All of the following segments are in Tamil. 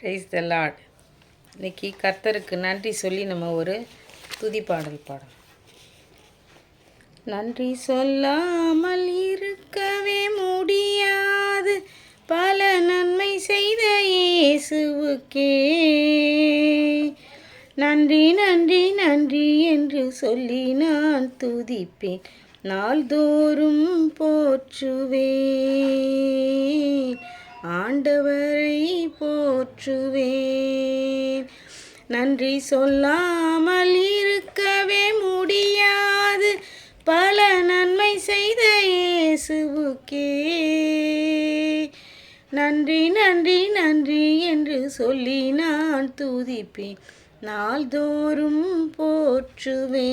Praise the Lord. இன்னைக்கு கர்த்தருக்கு நன்றி சொல்லி நம்ம ஒரு துதி பாடல் பாடலாம். நன்றி சொல்லாமல் இருக்கவே முடியாது, பல நன்மை செய்த இயேசுவுக்கே நன்றி நன்றி நன்றி என்று சொல்லி நான் துதிப்பேன், நாள்தோறும் போற்றுவேன், ஆண்டவரை போற்றுவேன். நன்றி சொல்லாமல் இருக்கவே முடியாது, பல நன்மை செய்த இயேசுவுக்கே நன்றி நன்றி நன்றி என்று சொல்லி நான் துதிப்பேன், நாள்தோறும் போற்றுவேன்,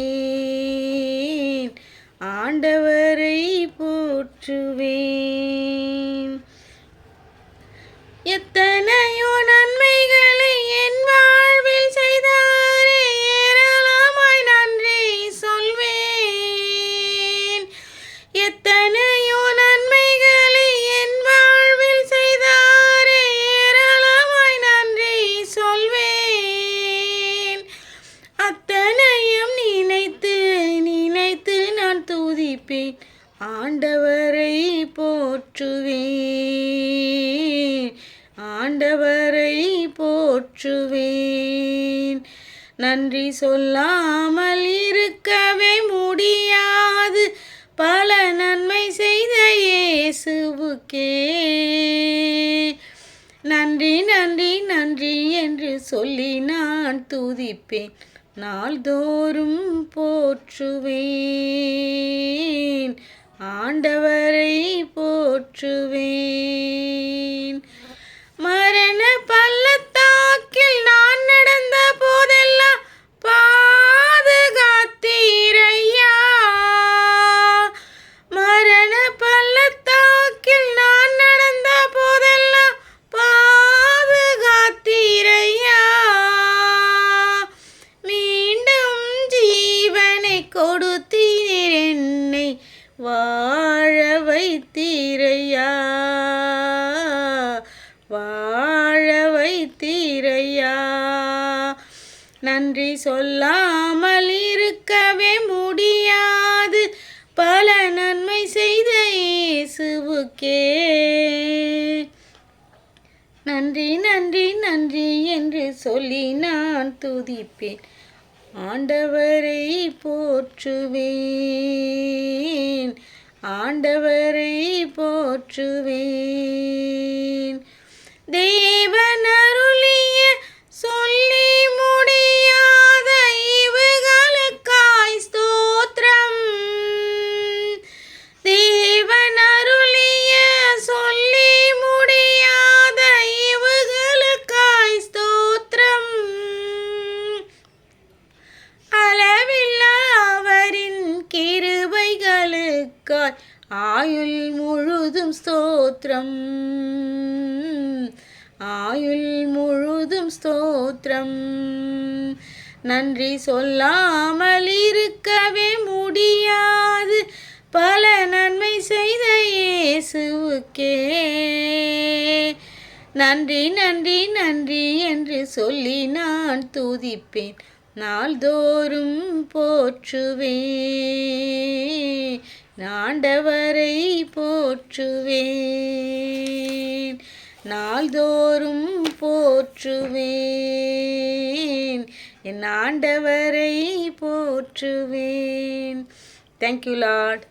ஆண்டவரை போற்றுவேன். எத்தனையோ நன்மைகளை என் வாழ்வில் செய்தாரே, ஏராளமாய் நன்றி சொல்வேன். எத்தனையோ நன்மைகளை என் வாழ்வில் செய்தாரே, ஏராளமாய் நன்றி சொல்வேன். அத்தனையும் நினைத்து நினைத்து நான் துதிப்பேன், ஆண்டவரை போற்றுவேன், ஆண்டவரை போற்றுவேன். நன்றி சொல்லாமல் இருக்கவே முடியாது, பல நன்மை செய்த இயேசுவுக்கே நன்றி நன்றி நன்றி என்று சொல்லி நான் துதிப்பேன், நாள்தோறும் போற்றுவேன், ஆண்டவரை போற்றுவேன். மரண பள்ளத்தாக்கில் நான் நடந்த போதெல்லாம் பாதுகாத்தீரையா, மரண பள்ளத்தாக்கில் நான் நடந்த போதெல்லாம் பாதுகாத்தீரையா, மீண்டும் ஜீவனை கொடுத்தீர், என்னை வாழ வைத்தீரையா, வாழ வைத்தீரையா. நன்றி சொல்லாமல் இருக்கவே முடியாது, பல நன்மை செய்த இயேசுவுக்கே நன்றி நன்றி நன்றி என்று சொல்லி நான் துதிப்பேன், ஆண்டவரை போற்றுவேன், ஆண்டவரை போற்றுவேன். தேவன் அருளிய சொல்லி முடியாத ஈவுகளுக்காய் ஸ்தோத்திரம், தேவன் அருளிய சொல்லி முடியாத ஈவுகளுக்காய் ஸ்தோத்திரம். அளவில்லா அவரின் கிருபைகளுக்காய் ஆயுள் முழுதும் ஸ்தோத்திரம், ஆயுள் முழுதும் ஸ்தோத்திரம். நன்றி சொல்லாமல் இருக்கவே முடியாது, பல நன்மை செய்த இயேசுவுக்கே நன்றி நன்றி நன்றி என்று சொல்லி நான் துதிப்பேன், நாள்தோறும் போற்றுவேன், ஆண்டவரை போற்றுவேன், நாள்தோறும் போற்றுவேன், என் ஆண்டவரை போற்றுவேன். Thank you Lord.